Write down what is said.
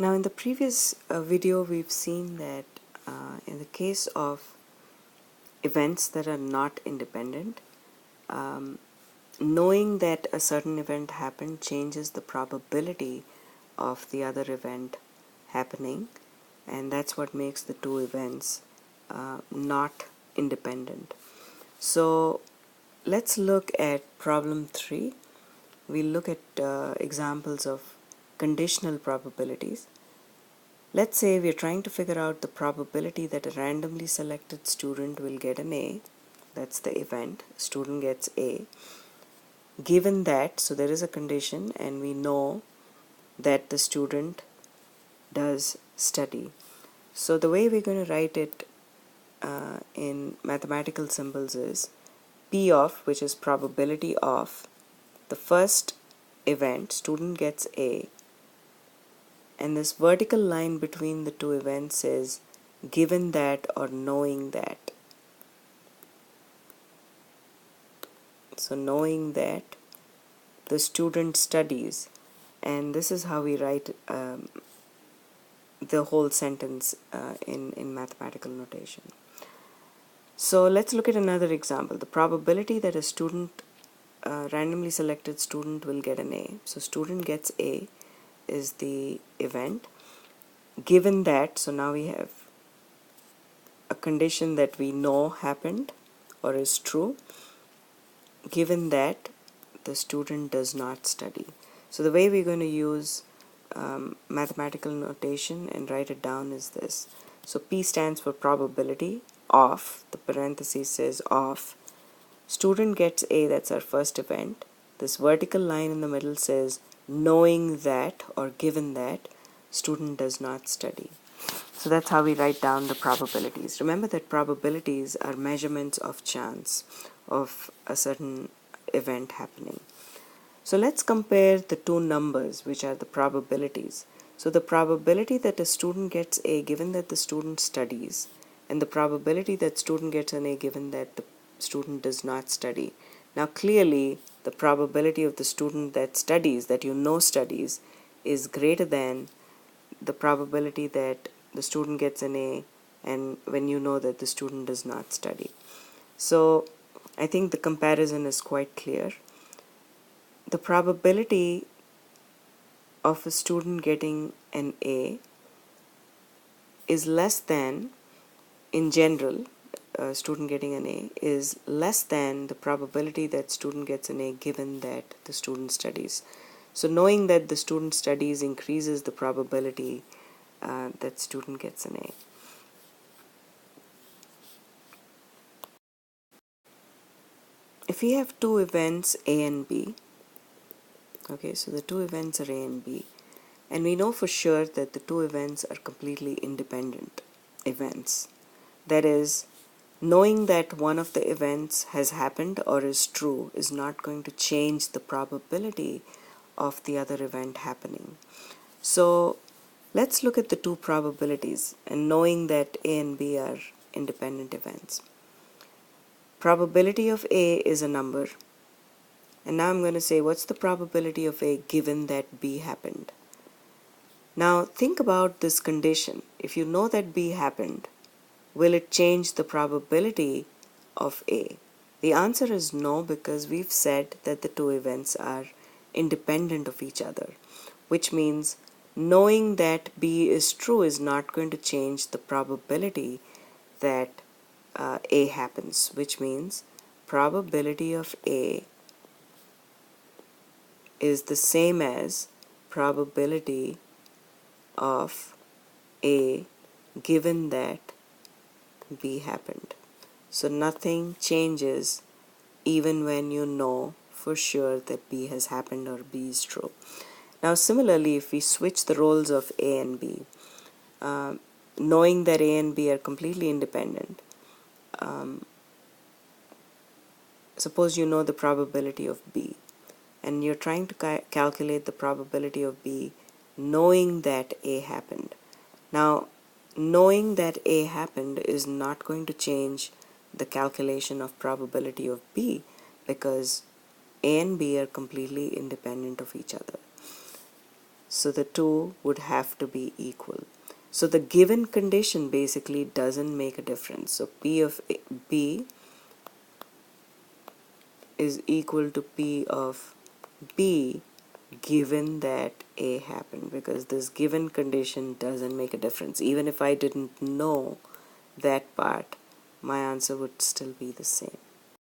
Now in the previous video we've seen that in the case of events that are not independent, knowing that a certain event happened changes the probability of the other event happening, and that's what makes the two events not independent. So let's look at problem 3. We'll look at examples of conditional probabilities. Let's say we're trying to figure out the probability that a randomly selected student will get an A. That's the event. Student gets A. Given that, so there is a condition and we know that the student does study. So the way we're going to write it in mathematical symbols is P of, which is probability of, the first event, student gets A, and this vertical line between the two events is given that or knowing that. So knowing that the student studies, and this is how we write the whole sentence in mathematical notation. So let's look at another example. The probability that a student, randomly selected student, will get an A. So student gets A is the event. Given that, so now we have a condition that we know happened or is true. Given that the student does not study. So the way we're going to use mathematical notation and write it down is this. So P stands for probability of, the parenthesis says of, student gets A, that's our first event. This vertical line in the middle says knowing that or given that student does not study. So that's how we write down the probabilities. Remember that probabilities are measurements of chance of a certain event happening. So let's compare the two numbers, which are the probabilities. So the probability that a student gets A given that the student studies, and the probability that student gets an A given that the student does not study. Now clearly the probability of the student that studies, that you know studies, is greater than the probability that the student gets an A and when you know that the student does not study. So I think the comparison is quite clear. The probability of a student getting an A is less than, in general, a student getting an A is less than the probability that student gets an A given that the student studies. So knowing that the student studies increases the probability that student gets an A. If we have two events A and B, okay, so the two events are A and B, and we know for sure that the two events are completely independent events. That is, knowing that one of the events has happened or is true is not going to change the probability of the other event happening. So let's look at the two probabilities and knowing that A and B are independent events. Probability of A is a number. And now I'm going to say, what's the probability of A given that B happened? Now think about this condition. If you know that B happened, will it change the probability of A? The answer is no, because we've said that the two events are independent of each other, which means knowing that B is true is not going to change the probability that A happens, which means probability of A is the same as probability of A given that B happened. So nothing changes even when you know for sure that B has happened or B is true. Now similarly, if we switch the roles of A and B, knowing that A and B are completely independent, suppose you know the probability of B and you're trying to calculate the probability of B knowing that A happened. Now knowing that A happened is not going to change the calculation of probability of B, because A and B are completely independent of each other. So the two would have to be equal. So the given condition basically doesn't make a difference. So P of B is equal to P of B given that A happened, because this given condition doesn't make a difference. Even if I didn't know that part, my answer would still be the same.